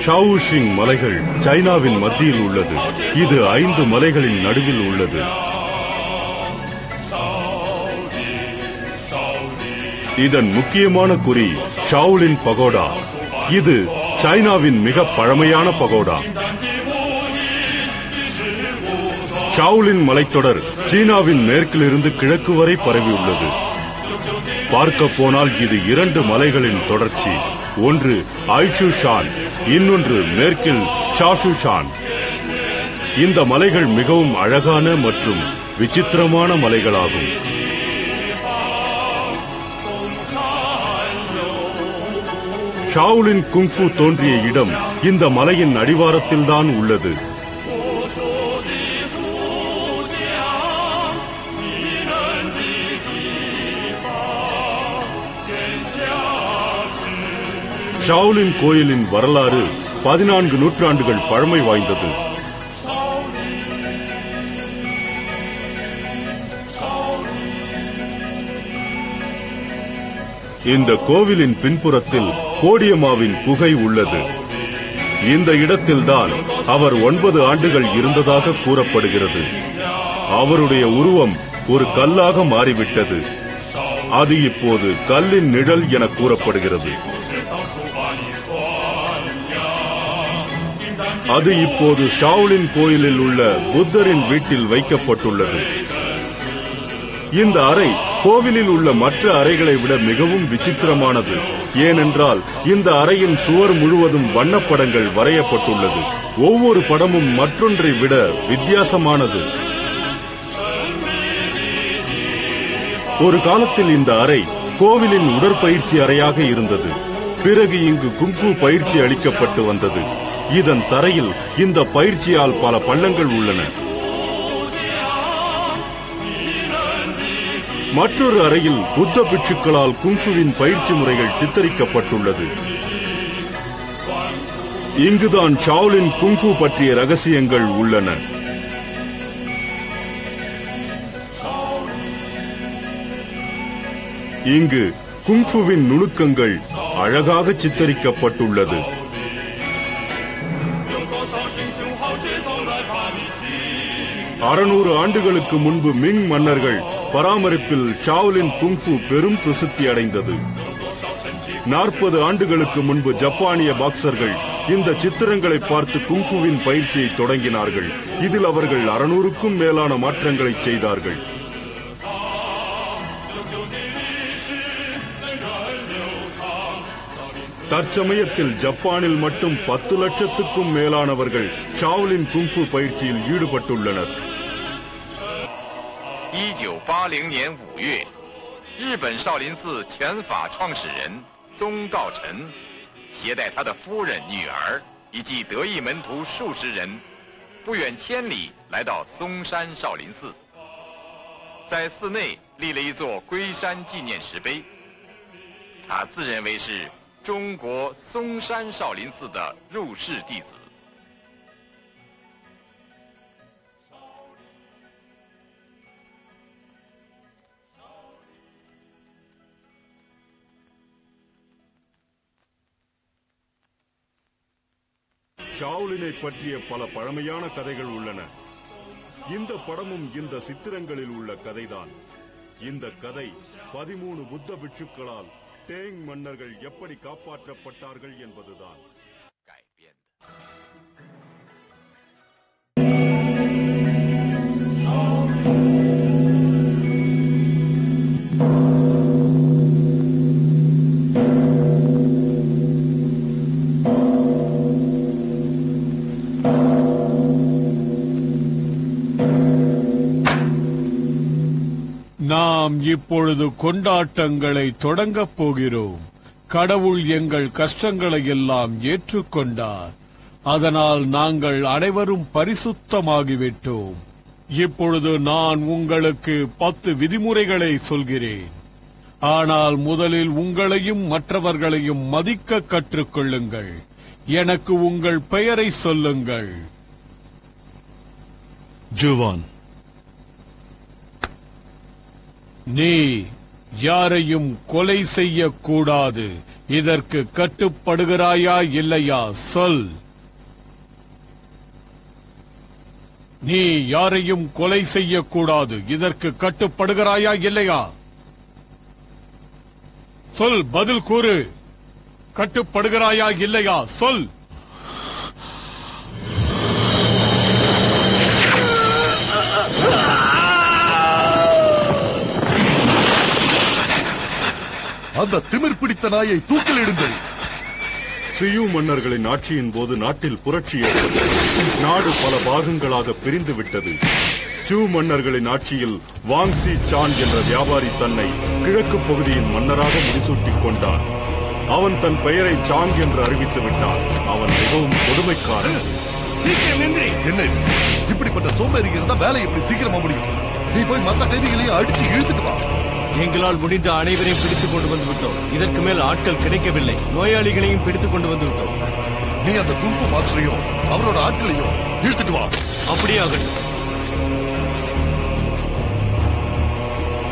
ஷாவுஷிங் மலைகள் சைனாவின் மத்தியில் உள்ளது. இது 5 மலைகளின் நடுவில் உள்ளது. இதன் முக்கியமான குறி ஷாவுலின் பகோடா. இது சைனாவின் மிக பழமையான பகோடா. ஷாவுலின் மலைத்தொடர் சீனாவின் மேற்கிலிருந்து கிழக்கு வரை பரவியுள்ளது. பார்க்க போனால் இது 2 மலைகளின் தொடர்ச்சி. ஒன்று ஐஷுஷான், இன்னொன்று மேற்கில் ஷாஷுஷான். இந்த மலைகள் மிகவும் அழகான மற்றும் விசித்திரமான மலைகளாகும். ஷாவுலின் குங்ஃபு தோன்றிய இடம் இந்த மலையின் அடிவாரத்தில்தான் உள்ளது. ஷாவுலின் கோயிலின் வரலாறு 14 நூற்றாண்டுகள் பழமை வாய்ந்தது. இந்த கோவிலின் பின்புறத்தில் கோடியம்மாவின் குகை உள்ளது. இந்த இடத்தில்தான் அவர் 9 ஆண்டுகள் இருந்ததாக கூறப்படுகிறது. அவருடைய உருவம் ஒரு கல்லாக மாறிவிட்டது. அது இப்போது கல்லின் நிழல் என கூறப்படுகிறது. அது இப்போது ஷாவுலின் கோயிலில் உள்ள புத்தரின் வீட்டில் வைக்கப்பட்டுள்ளது. இந்த அறை கோவிலில் உள்ள மற்ற அறைகளை விட மிகவும் விசித்திரமானது. ஏனென்றால் இந்த அறையின் சுவர் முழுவதும் வண்ணப்படங்கள் வரையப்பட்டுள்ளது. ஒவ்வொரு படமும் மற்றொன்றை விட வித்தியாசமானது. ஒரு காலத்தில் இந்த அறை கோவிலின் உடற்பயிற்சி அறையாக இருந்தது. பிறகு இங்கு குங்ஃபு பயிற்சி அளிக்கப்பட்டு வந்தது. இதன் தரையில் இந்த பயிற்சியால் பல பள்ளங்கள் உள்ளன. மற்றொரு அறையில் புத்த பிட்சுக்களால் குங்ஃபுவின் பயிற்சி முறைகள் சித்தரிக்கப்பட்டுள்ளது. இங்குதான் ஷாவுலின் குங்ஃபு பற்றிய ரகசியங்கள் உள்ளன. இங்கு குங்ஃபுவின் நுணுக்கங்கள் அழகாக சித்தரிக்கப்பட்டுள்ளது. 600 ஆண்டுகளுக்கு முன்பு மிங் மன்னர்கள் பராமரிப்பில் ஷாவுலின் குங்ஃபு பெரும் பிரசித்தி அடைந்தது. 40 ஆண்டுகளுக்கு முன்பு ஜப்பானிய பாக்சர்கள் இந்த சித்திரங்களை பார்த்து குங்ஃபுவின் பயிற்சியை தொடங்கினார்கள். இதில் அவர்கள் 600க்கும் மேலான மாற்றங்களை செய்தார்கள். தற்சமயத்தில் ஜப்பானில் மட்டும் 10 லட்சத்துக்கும் மேலானவர்கள் ஷாவுலின் குங்ஃபு பயிற்சியில் ஈடுபட்டுள்ளனர். 1980年5月，日本少林寺拳法创始人宗道臣携带他的夫人、女儿以及得意门徒数十人，不远千里来到嵩山少林寺，在寺内立了一座龟山纪念石碑。他自认为是中国嵩山少林寺的入室弟子。ஷாவுலினை பற்றிய பல பழமையான கதைகள் உள்ளன. இந்த படமும் இந்த சித்திரங்களில் உள்ள கதைதான். இந்த கதை 13 புத்த பிட்சுக்களால் டேங் மன்னர்கள் எப்படி காப்பாற்றப்பட்டார்கள் என்பதுதான். நாம் இப்பொழுது கொண்டாட்டங்களை தொடங்கப் போகிறோம். கடவுள் எங்கள் கஷ்டங்களை எல்லாம் ஏற்றுக்கொண்டார். அதனால் நாங்கள் அனைவரும் பரிசுத்தமாகிவிட்டோம். இப்பொழுது நான் உங்களுக்கு 10 விதிமுறைகளை சொல்கிறேன். ஆனால் முதலில் உங்களையும் மற்றவர்களையும் மதிக்க கற்றுக்கொள்ளுங்கள். எனக்கு உங்கள் பெயரை சொல்லுங்கள். ஜுவான். நீ யாரையும் கொலை செய்யக்கூடாது. இதற்கு கட்டுப்படுகிறாயா இல்லையா சொல். நீ யாரையும் கொலை செய்யக்கூடாது. இதற்கு கட்டுப்படுகிறாயா இல்லையா? சொல், பதில் கூறு. கட்டுப்படுகிறாயா இல்லையா சொல். அந்த திமிர் பிடித்த நாயை தூக்கிலிடுங்கள். சியூ மன்னர்களின் ஆட்சியின் போது நாட்டில் புரட்சி ஏற்பட்டது. நாடு பல பாகங்களாக பிரிந்து விட்டது. சூ மன்னர்களின் ஆட்சியில் வாங் சி சான் என்ற வியாபாரி தன்னை கிழக்கு பகுதியின் மன்னராக முடிசூட்டிக் கொண்டான். அவன் தன் பெயரை சாங் என்று அறிவித்து விட்டான். அவன் மிகவும் கொடுமைக்காரன். என்ன இப்படிப்பட்ட சோம்பேறி இருந்தா வேலை எப்படி சீக்கிரமா முடியும்? நீ போய் மத்த கைதிகளையும் அடிச்சு இழுத்துட்டு வா. எங்களால் முடிந்த அனைவரையும் பிடித்துக் கொண்டு வந்து விட்டோம். இதற்கு மேல் ஆட்கள் கிடைக்கவில்லை. நோயாளிகளையும் பிடித்துக் கொண்டு வந்து விட்டோம். நீ அந்த துன்பு மாஸ்டரையும் அவரோட ஆட்களையும் இழுத்துட்டு வா. அப்படியே ஆகட்டும்.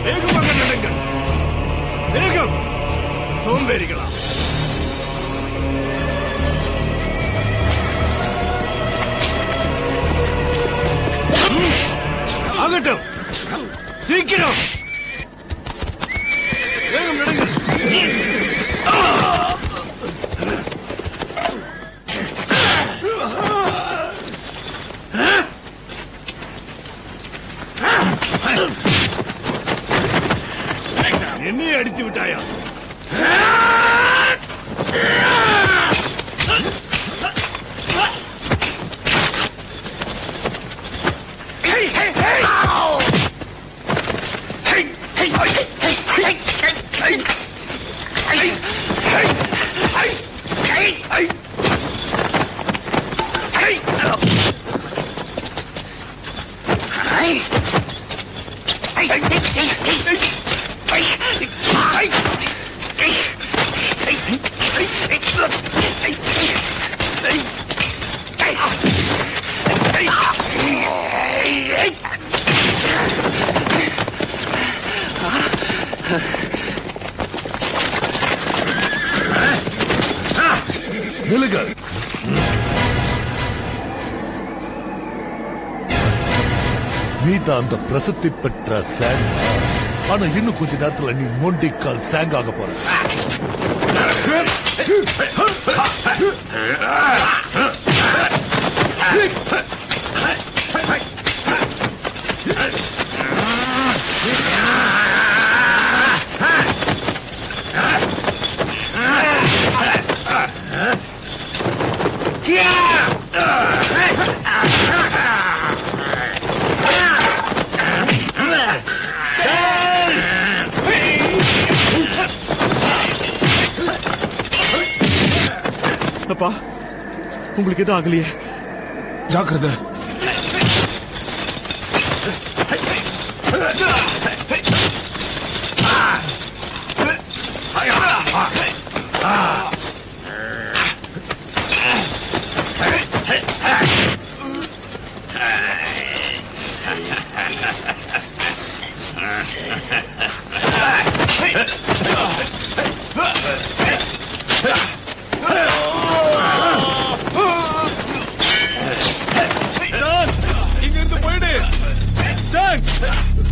வேகமாக நடங்கள். வேகம். சோம்பேறிகளா? ஆகட்டும். சீக்கிரம் வேகம் நடங்கள். என்னையே அடித்து விட்டாயா? நிலுங்கள். நீதான் அந்த பிரசித்தி பெற்ற சாங். ஆனா இன்னும் கொஞ்ச நேரத்துல நீ மொண்டிக்கால் சாங் ஆக போற. அப்பா, உங்களுக்கு எதுவும் ஆகலையே? ஜாக்கிரதை. இங்கிருந்து போயிடு.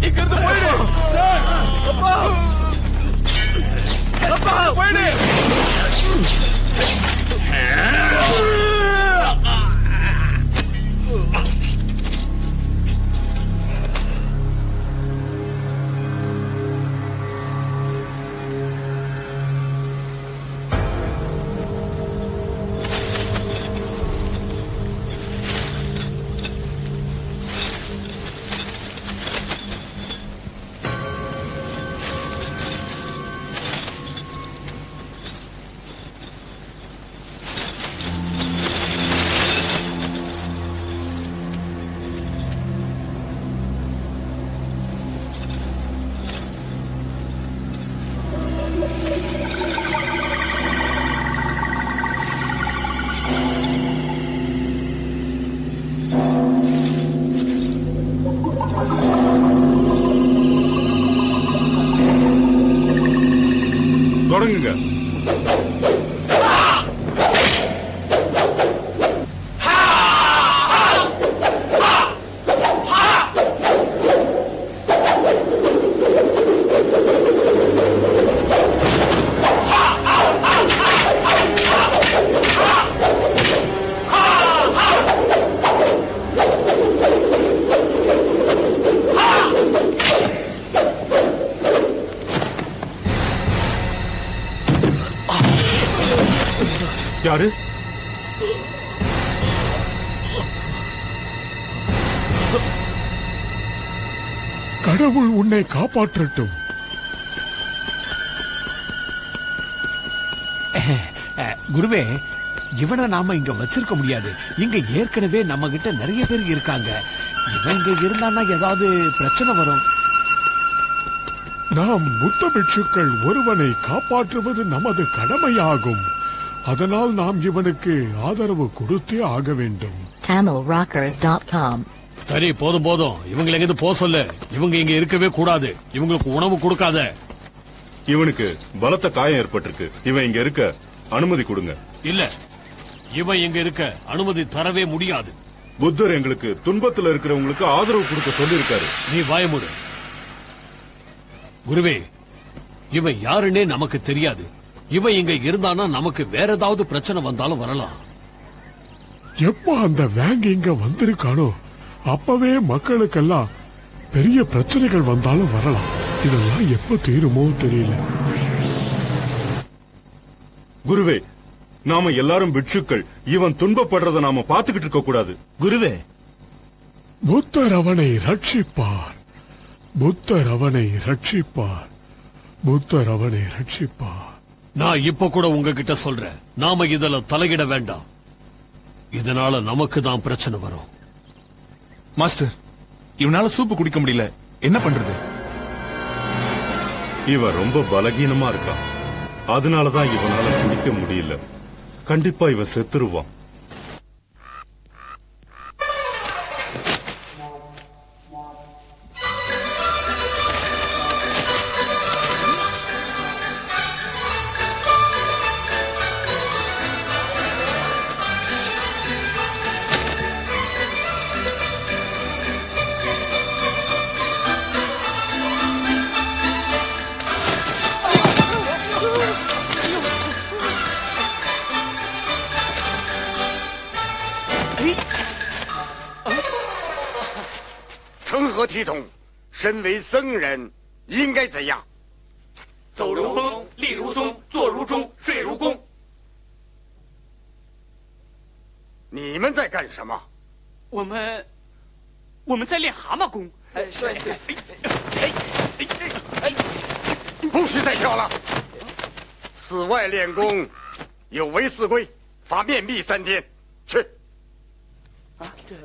இங்கிருந்து போயிடு. அப்பா, அப்பா, போயிடு. கடவுள் உன்னை காப்பாற்றட்டும். குருவே, இவனை நாம இங்க வச்சிருக்க முடியாது. இங்க ஏற்கனவே நம்ம கிட்ட நிறைய பேர் இருக்காங்க. இவன் இங்க இருந்தான்னா ஏதாவது பிரச்சனை வரும். நாம் புத்த பிட்சுக்கள் ஒருவனை காப்பாற்றுவது நமது கடமையாகும். அதனால் நாம் இவனுக்கு ஆதரவு கொடுத்தே ஆக வேண்டும். TamilRockers.com. சரி, போதும் போதும். இவங்களை எங்கிருந்து போக சொல்லு. இவங்க இங்க இருக்கவே கூடாது. இவங்களுக்கு உணவு கொடுக்காத. இவனுக்கு பலத்த காயம் ஏற்பட்டிருக்கு. இவன் இங்க இருக்க அனுமதி கொடுங்க. இல்ல, இவன் இங்க இருக்க அனுமதி தரவே முடியாது. புத்தர் எங்களுக்கு துன்பத்துல இருக்கிறவங்களுக்கு ஆதரவு கொடுக்க சொல்லியிருக்காரு. நீ வாய மூடு. குருவே, இவன் யாருன்னே நமக்கு தெரியாது. இவன் இங்க இருந்தானா நமக்கு வேற ஏதாவது பிரச்சனை வந்தாலும் வரலாம். எப்ப அந்த வேங் இங்க வந்திருக்கானோ அப்பவே மக்களுக்கெல்லாம் பெரிய பிரச்சனைகள் வந்தாலும் வரலாம். இதெல்லாம் எப்ப தீருமோ தெரியல. குருவே, நாம எல்லாரும் பிட்சுக்கள். இவன் துன்பப்படுறத நாம பாத்துக்கிட்டு இருக்க கூடாது. குருவே, புத்தர் அவனை ரட்சிப்பார். புத்தர் அவனை ரட்சிப்பார். புத்தர் அவனை ரட்சிப்பார். நான் இப்ப கூட உங்ககிட்ட சொல்றேன், நாம இதுல தலையிட வேண்டாம். இதனால நமக்கு தான் பிரச்சனை வரும். மாஸ்டர், இவனால சூப்பு குடிக்க முடியல, என்ன பண்றது? இவன் ரொம்ப பலகீனமா இருக்கான். அதனாலதான் இவனால குடிக்க முடியல. கண்டிப்பா இவன் செத்துருவான்.成何体统？身为僧人，应该怎样？走如风，立如松，坐如钟，睡如弓。你们在干什么？我们在练蛤蟆功。不许再跳了！寺外练功有违寺规，罚面壁3天。去。啊，这。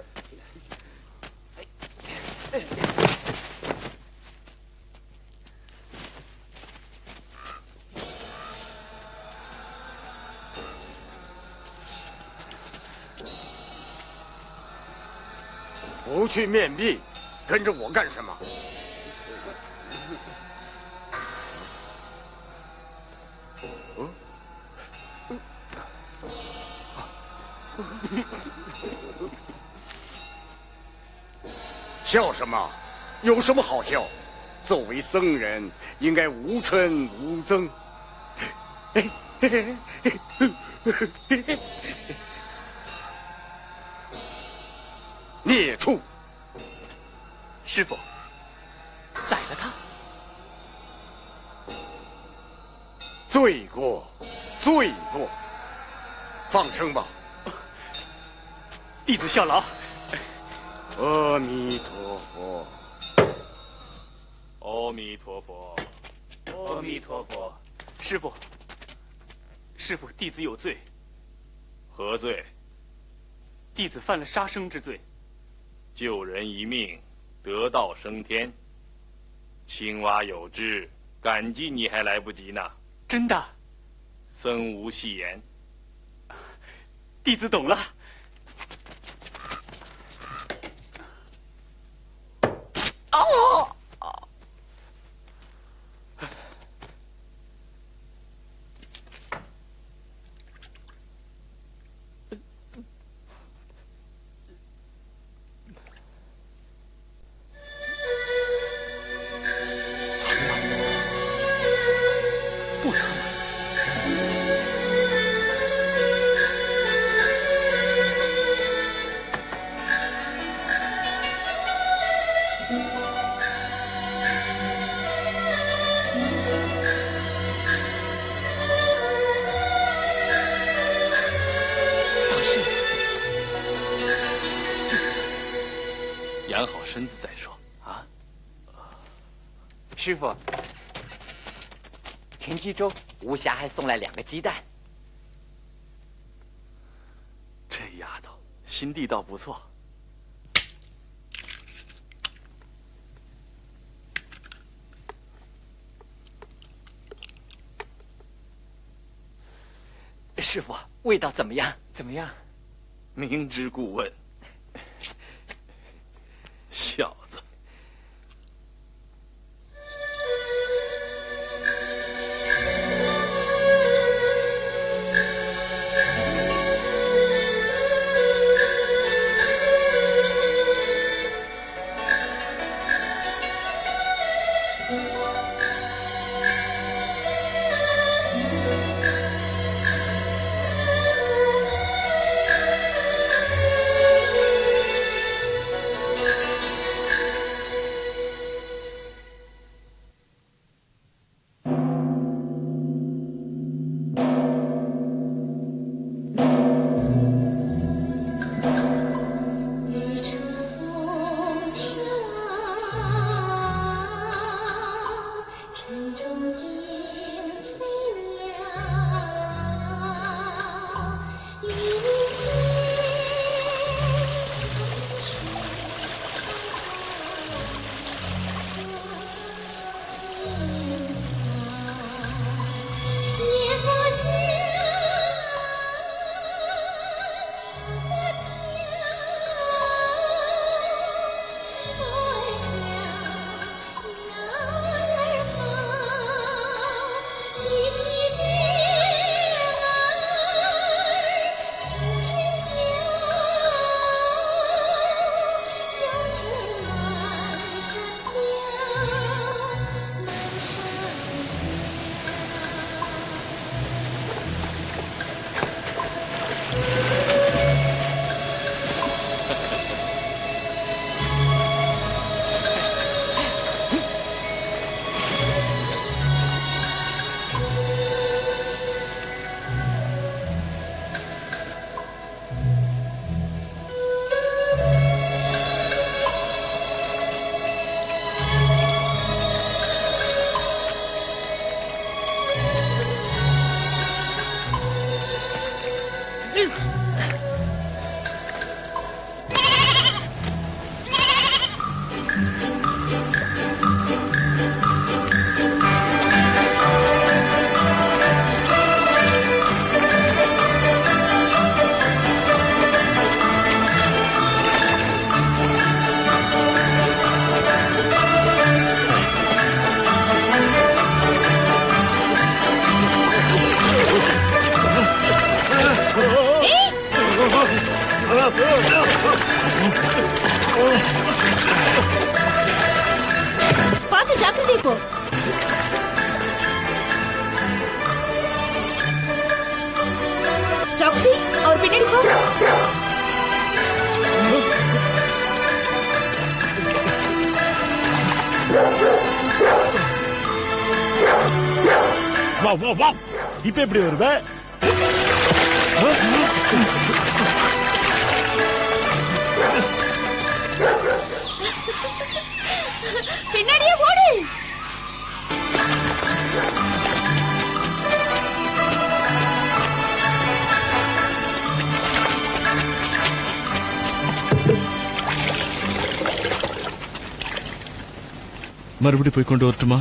不去面壁，跟着我干什么？笑什么？有什么好笑？作为僧人，应该无嗔无憎。孽畜！师傅，宰了他。罪过，罪过！放生吧。弟子效劳。阿弥陀佛。阿弥陀佛。阿弥陀佛。师傅，弟子有罪。何罪？弟子犯了杀生之罪。救人一命，得道升天。青蛙有知，感激你还来不及呢。真的？僧无戏言。弟子懂了。哦！不疼了。养好身子再说啊。师傅，田鸡粥，吴霞还送来2个鸡蛋。这丫头心地倒不错。师傅，味道怎么样？怎么样？明知故问，小子。பார்த்து ஜாக்கிரதை போ. ராக்ஸி, அவர் பின்னாடி போ. வா வா வா, இப்ப எப்படி வருவ? பின்னாடியே ஓடு. மறுபடி போய் கொண்டு வரட்டுமா?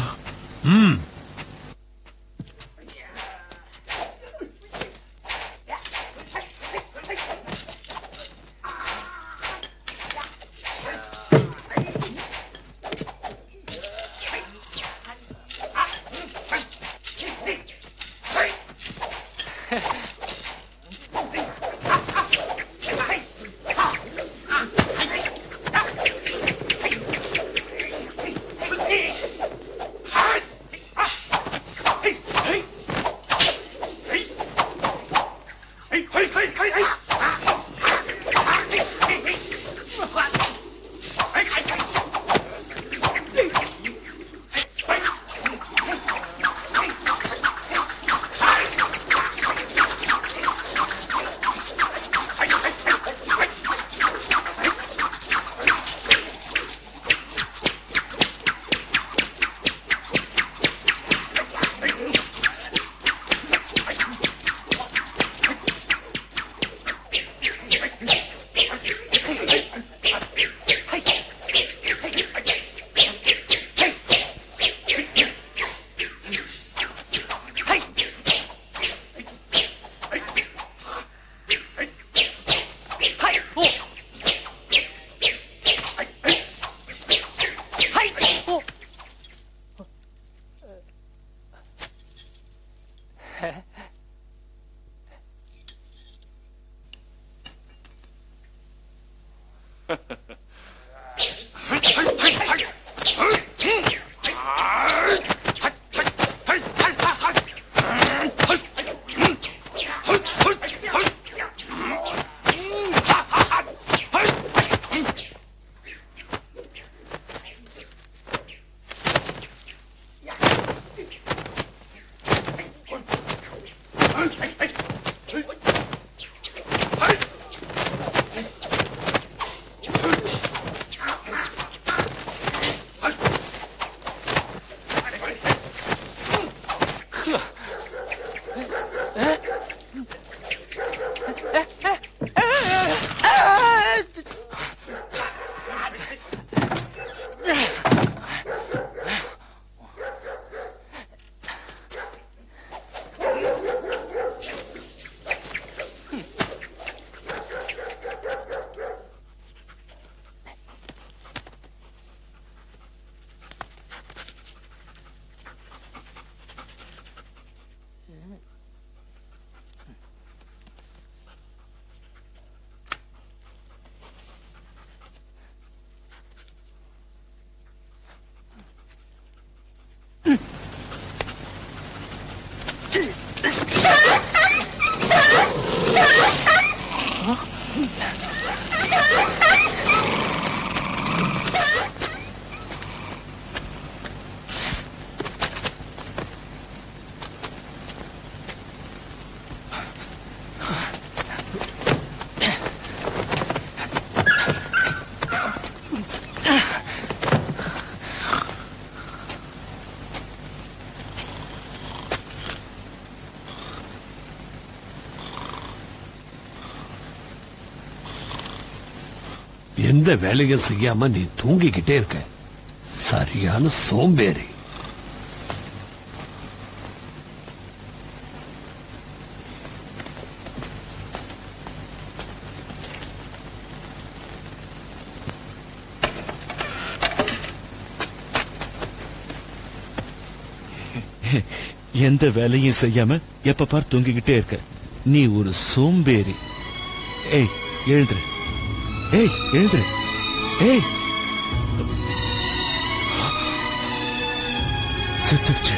எந்த வேலையும் செய்யாம நீ தூங்கிக்கிட்டே இருக்க. சரியான சோம்பேறி. எந்த வேலையும் செய்யாம எப்ப பார் தூங்கிக்கிட்டே இருக்க. நீ ஒரு சோம்பேறி. ஏய் எழுந்துரு. ஏய் எழுந்துரு. ஏய் செத்துடுச்சு.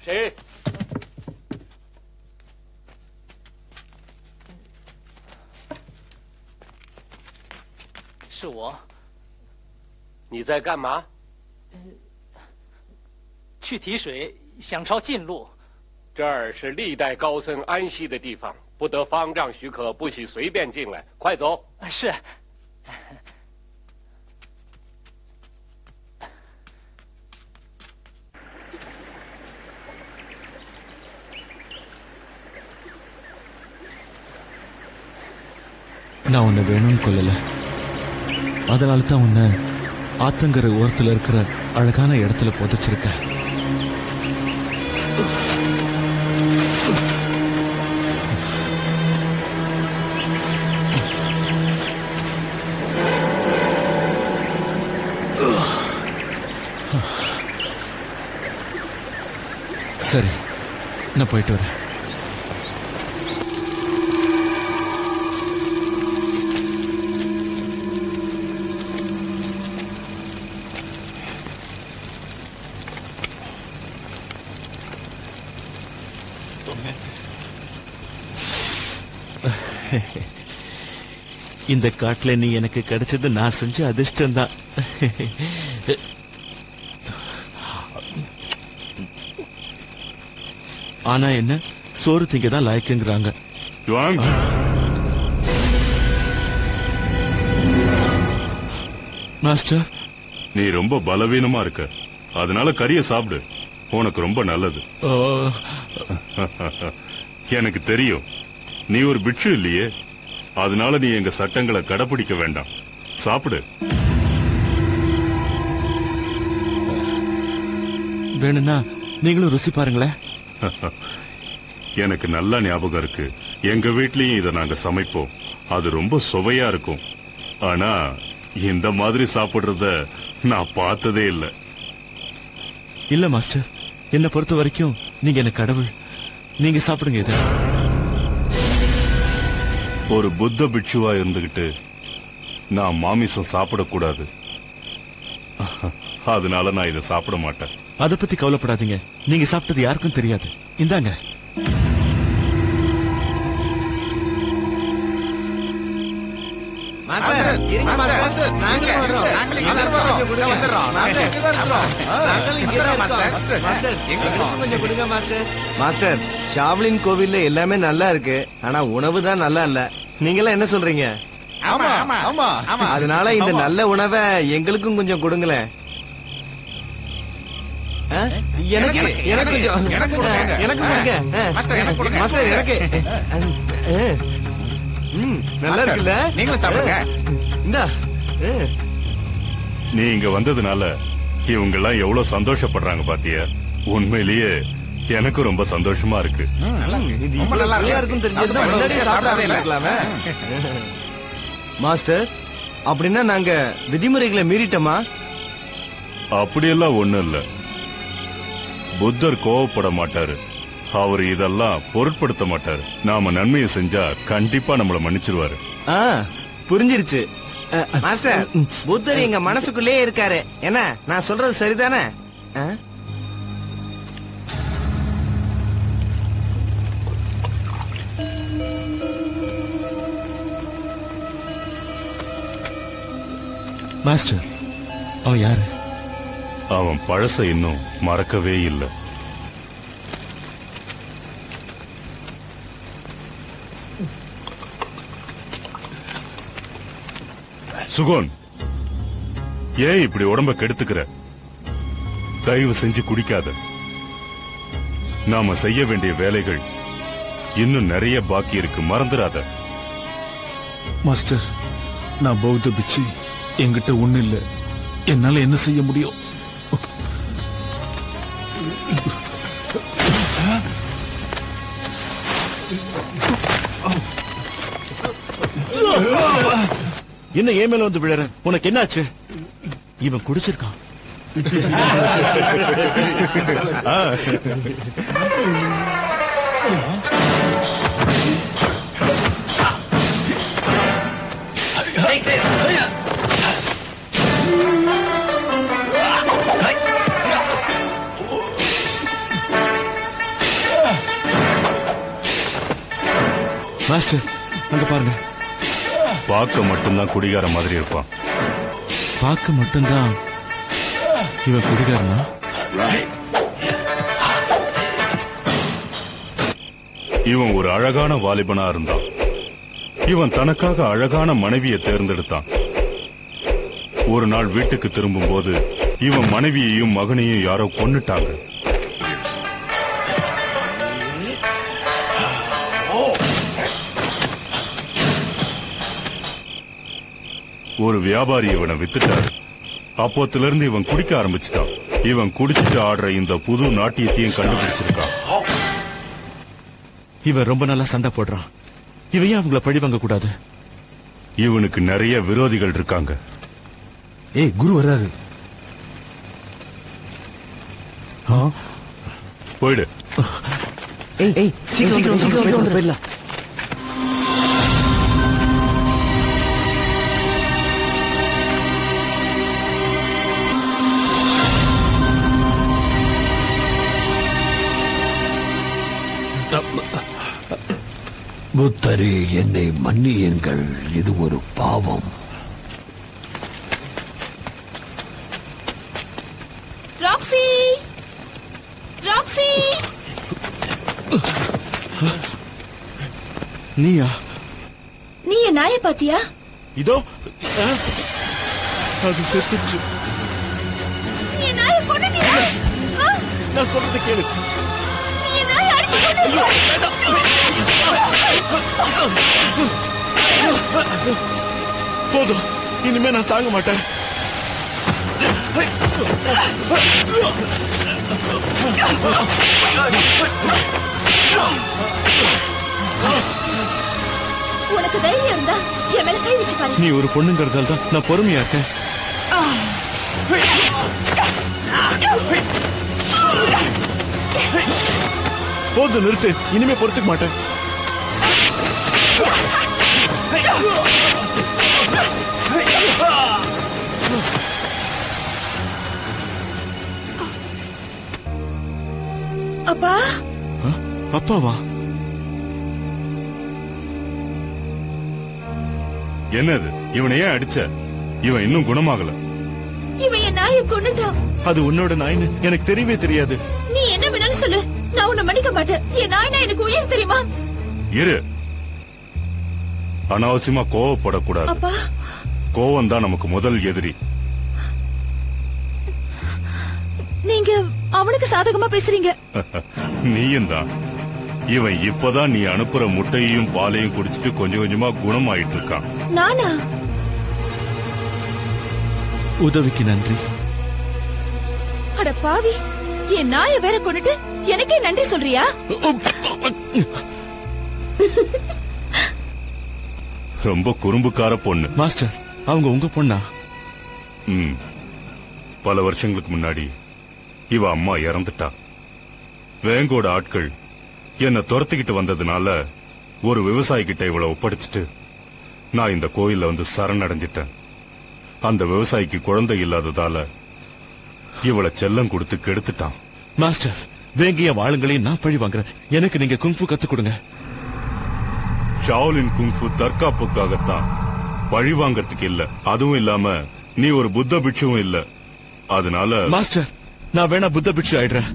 谁？是我。你在干嘛？去提水，想抄近路。这儿是历代高僧安息的地方，不得方丈许可，不许随便进来。快走！是。நான் உன்னை வேணும்னு கொல்லல. அதனால தான் உன்னை ஆத்தங்கரை ஓரத்தில் இருக்கிற அழகான இடத்துல புதைச்சிருக்கேன். சரி, நான் போயிட்டு வரேன். இந்த காட்டுல நீ எனக்கு கிடைச்சது நான் செஞ்ச அதிர்ஷ்டம் தான். ஆனா என்ன சோறு திங்க தான் லாய்க்குங்கிறாங்க. மாஸ்டர், நீ ரொம்ப பலவீனமா இருக்க, அதனால கறிய சாப்பிடு, உனக்கு ரொம்ப நல்லது. எனக்கு தெரியும், நீ ஒரு பிட்சு இல்லையே, அதனால நீ எங்க சட்டங்களை கடைபிடிக்க வேண்டாம். சாப்பிடு. வேணும்னா நீங்களும் ருசி பாருங்களேன். எனக்கு நல்ல ஞாபகம் இருக்கு. எங்க வீட்லயும் இத நாங்க சமைப்போம். அது ரொம்ப சுவையா இருக்கும். ஆனா இந்த மாதிரி சாப்பிடுறத நான் பார்த்ததே இல்ல. இல்ல மாஸ்டர், என்ன பொறுத்த வரைக்கும் நீங்க என்ன கடவுள். நீங்க சாப்பிடுங்க இத. ஒரு புத்த பிட்சுவா இருந்துகிட்டு நான் மாமிசம் சாப்பிடக்கூடாது. அதனால நான் இதை சாப்பிட மாட்டேன். அத பத்தி கவலைப்படாதீங்க. நீங்க சாப்பிட்டது யாருக்கும் தெரியாது. இந்தாங்க. மாஸ்டர், ஷாவ்லின் கோவில்ல எல்லாமே நல்லா இருக்கு. ஆனா உணவு தான் நல்லா இல்ல. நீங்களாம் என்ன சொல்றீங்க? அதனால இந்த நல்ல உணவை எங்களுக்கும் கொஞ்சம் கொடுங்களேன். எனக்கு எனக்கு எனக்கு மாஸ்டர், எனக்கு நல்லா இருக்குல்ல? நீங்களும் சாப்பிடுங்க. இந்தா. நீ இங்க வந்ததுனால இவங்க எல்லாம் எவ்வளவு சந்தோஷப்படுறாங்க பாத்தியா? உண்மையிலேயே எனக்கு ரொம்ப சந்தோஷமா இருக்கு. நல்லா இருக்கும் தெரிஞ்சது முன்னாடியே சாப்பிடலாமே. மாஸ்டர், அப்படின்னா நாங்க விதிமுறைகளை மீறிட்டோமா? அப்படியெல்லாம் ஒண்ணும் இல்ல. புத்தர் கோவப்பட மாட்டாரு. அவர் இதெல்லாம் பொருட்படுத்த மாட்டாரு. நாம நன்மையை செஞ்சா கண்டிப்பா நம்மள மன்னிச்சிருவாரு. புரிஞ்சிருச்சு மாஸ்டர். புத்தர் எங்க மனசுக்குள்ளே இருக்காரு. என்ன நான் சொல்றது சரிதானே? மாஸ்டர், அவன் யாரு? அவன் பழச இன்னும் மறக்கவே இல்லை. சுகோன், ஏன் இப்படி உடம்ப கெடுத்துக்கிற? தயவு செஞ்சு குடிக்காத. நாம செய்ய வேண்டிய வேலைகள் இன்னும் நிறைய பாக்கி இருக்கு, மறந்துடாத. மாஸ்டர், நான் பௌத்த பிட்சு. என்கிட்ட ஒண்ணு இல்ல. என்னால என்ன செய்ய முடியும்? என்ன ஏன் மேல வந்து விழற? உனக்கு என்னாச்சு? இவன் குடிச்சிருக்கான். மாஸ்டர், அங்க பாருங்க. பார்க்க மட்டும்தான் குடிகார மாதிரி இருப்பான். பார்க்க மட்டும்தான் இவன் குடிகாரனா? இவன் ஒரு அழகான வாலிபனா இருந்தான். இவன் தனக்காக அழகான மனைவியை தேர்ந்தெடுத்தான். ஒரு நாள் வீட்டுக்கு திரும்பும் போது இவன் மனைவியையும் மகனையும் யாரோ கொன்னுட்டாங்க. ஒரு வியாபாரி இவனை வித்துட்டாரு. அப்போத்திலிருந்து இவன் குடிக்க ஆரம்பிச்சுட்டான். இவன் குடிச்சிட்டு ஆடுற இந்த புது நாட்டியத்தையும் கண்டுபிடிச்சிருக்கான். இவன் ரொம்ப நல்லா சண்டை போடுறான். இவன் ஏன் அவங்கள பழி வாங்க கூடாது? இவனுக்கு நிறைய விரோதிகள் இருக்காங்க. ஏய், குரு வர்றாரு. போயிடு. சீக்கிரம் போயிடலாம். புத்தரே, என்னை மன்னியுங்கள். இது ஒரு பாவம். Roxy, Roxy. நீயா? நீ என் நாயை பாத்தியா? இதோ அது செத்துச்சு. நீ என் நாயை கொன்னுட்டியா? நான் சொல்றது கேளு. நீ என் நாயை அடிச்சு கொன்னுட்டியா? போதும், இனிமே நான் தாங்க மாட்டேன். உனக்கு தைரியம் இருந்தா என் மேல கை வச்சு பாரு. நீ ஒரு பொண்ணுங்கிறதால தான் நான் பொறுமையா இருக்கேன். போது நிறுத்து, இனிமே பொறுத்துக்க மாட்டேன். அப்பா அப்பாவா? என்னது? இவனை ஏன் அடிச்ச? இவன் இன்னும் குணமாகல. இவன் என் நாயை கொன்னுட்டான். அது உன்னோட நாயின்னு எனக்கு தெரியவே தெரியாது. நீ என்ன வேணாலும் சொல்லு, நான் உன்னை மன்னிக்க மாட்டேன். என் நாய்னா எனக்கு உயிர் தெரியுமா? இரு, அனாவசியமா கோவப்படக்கூடாது. அப்பா, கோவம் தான் நமக்கு முதல் எதிரி. நீங்க அவனுக்கு சாதகமா பேசுறீங்க. நீயும் தான். இவன் இப்பதான் நீ அனுப்புற முட்டையையும் பாலையும் குடிச்சிட்டு கொஞ்சம் கொஞ்சமா குணமாயிட்டு இருக்கான். நானா? உதவிக்கு நன்றி. அட பாவி, என் நாயை வேற கொண்டுட்டு எனக்கே நன்றி சொல்றியா? ரொம்ப குறும்புக்கார பொண்ணு. மாஸ்டர், அவங்க உங்க பொண்ணா? பல வருஷங்களுக்கு முன்னாடி இவ அம்மா இறந்துட்டா. வேங்கோட ஆட்கள் என்ன துரத்திக்கிட்டு வந்ததுனால ஒரு விவசாயி கிட்ட இவளை ஒப்படைச்சிட்டு நான் இந்த கோயில்ல வந்து சரணடைஞ்சிட்டேன். அந்த விவசாயிக்கு குழந்தை இல்லாததால இவளை செல்லம் கொடுத்து கெடுத்துட்டான். மாஸ்டர், வேங்கிய வாளுங்களையும் நான் பழி வாங்குறேன். எனக்கு நீங்க குங்ஃபு கத்து கொடுங்க. ஷாவ்லின் குங்ஃபு தற்காப்புக்காகத்தான், பழி வாங்கறதுக்கு இல்ல. அதுவும் இல்லாம நீ ஒரு புத்த பிட்சுவும் இல்ல. அதனால மாஸ்டர், நான் வேணா புத்த பிட்சு ஆயிடுறேன்.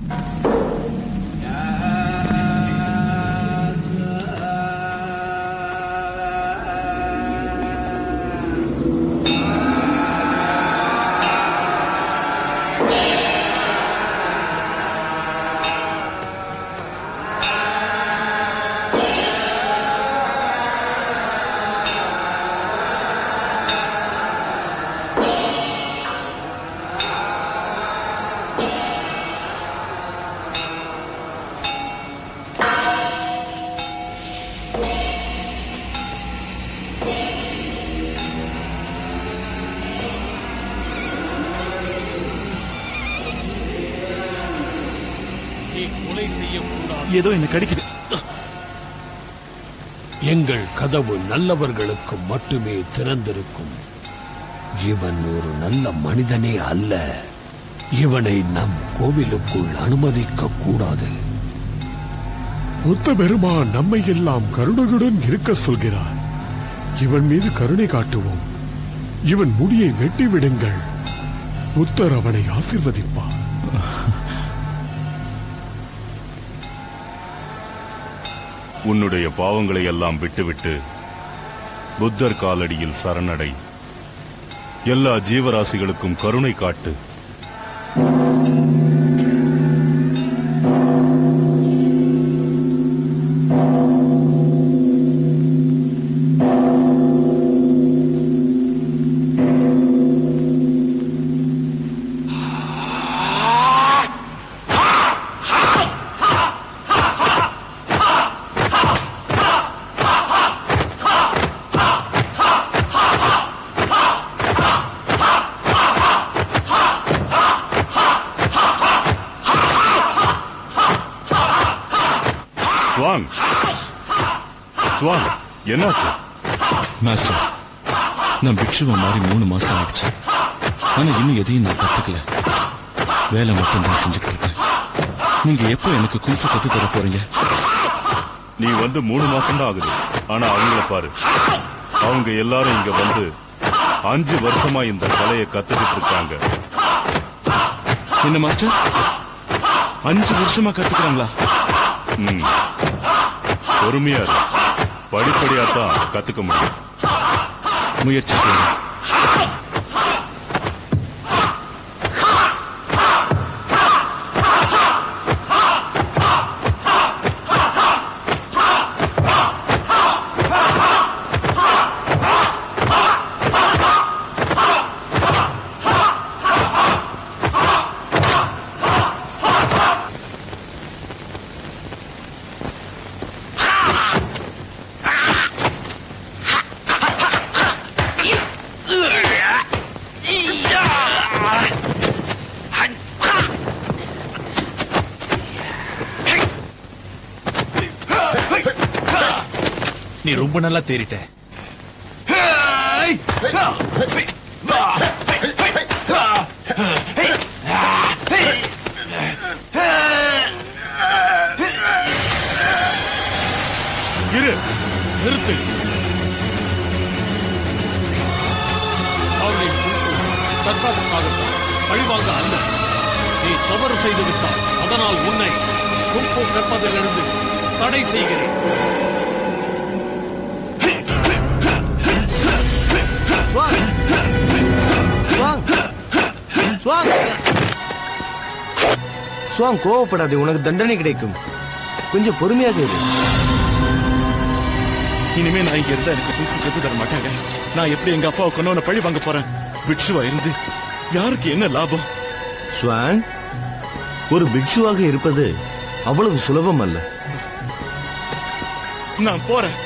ஏதோ என்ன கடிக்குது. எங்கள் கதவு நல்லவர்களுக்கு மட்டுமே திறந்திருக்கும். இவன் ஒரு நல்ல மனிதனே அல்ல. இவனை நம் கோவிலுக்குள் அனுமதிக்க கூடாது. புத்த பெருமான் நம்மை எல்லாம் கருணையுடன் இருக்க சொல்கிறார். இவன் மீது கருணை காட்டுவோம். இவன் முடியை வெட்டி விடுங்கள். புத்தர் அவனை ஆசீர்வதிப்பார். உன்னுடைய பாவங்களை எல்லாம் விட்டுவிட்டு புத்தர் காலடியில் சரணடை. எல்லா ஜீவராசிகளுக்கும் கருணை காட்டு. என்னாச்சு மாஸ்டர்? நான் பிட்சுவ மாறி 3 மாசம் ஆயிடுச்சு. ஆனா இன்னும் எதையும் நான் கத்துக்கல. வேலை மட்டும் தான் செஞ்சுக்கிட்டு இருக்கேன். நீங்க எப்போ எனக்கு குங்ஃபு கத்து தர போறீங்க? நீ வந்து 3 மாசம் தான் ஆகுது. ஆனா அவங்கள பாரு, அவங்க எல்லாரும் இங்க வந்து 5 வருஷமா இந்த கலையை கத்துக்கிட்டு இருக்காங்க. என்ன மாஸ்டர், 5 வருஷமா கத்துக்கிறாங்களா? பொறுமையா படிப்படியா தான் கத்துக்க முடியும். முயற்சி செய்யணும். நீ ரொம்ப நல்லா தேறிட்ட. இரு, நிறுத்து. அவளை தற்காப்புக்காகத்தான், பழிவாங்க அல்ல. நீ தவறு செய்து விட்டாய். அதனால் உன்னை கும்பு கற்பதிலிருந்து தடை செய்கிறேன். கோவப்படாதே, உனக்கு தண்டனை கிடைக்கும். கொஞ்சம் பொறுமையாக இரு. இனிமே நான் இங்க இருந்தா எனக்கு குங்ஃபு கத்து தர மாட்டாங்க. நான் எப்படி எங்க அப்பாவை கொன்னவன பழி வாங்க போறேன்? பிக்ஷுவா இருந்து யாருக்கு என்ன லாபம்? ஸ்வாங், ஒரு பிக்ஷுவாக இருப்பது அவ்வளவு சுலபம் அல்ல. நான் போறேன்.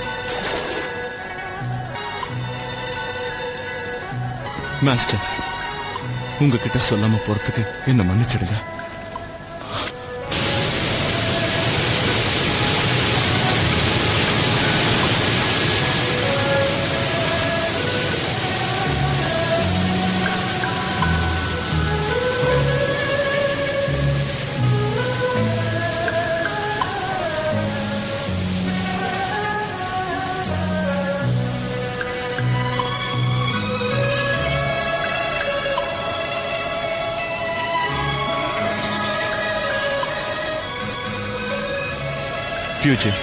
மாஸ்டர், உங்ககிட்ட சொல்லாம போறதுக்கு என்ன மன்னிச்சிடுங்க. ஃபியூச்சர்,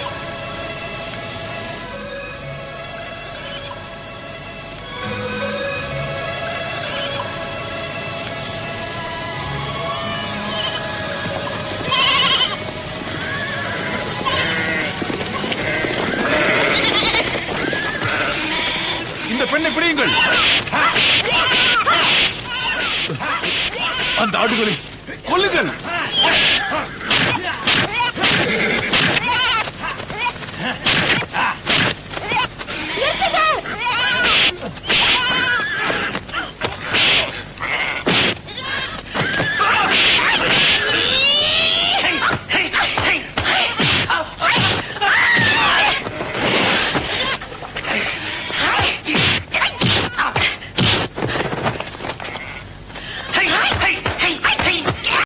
இந்த பெண்ணை பிடியுங்கள். அந்த ஆடுகளை கொல்லுங்கள்.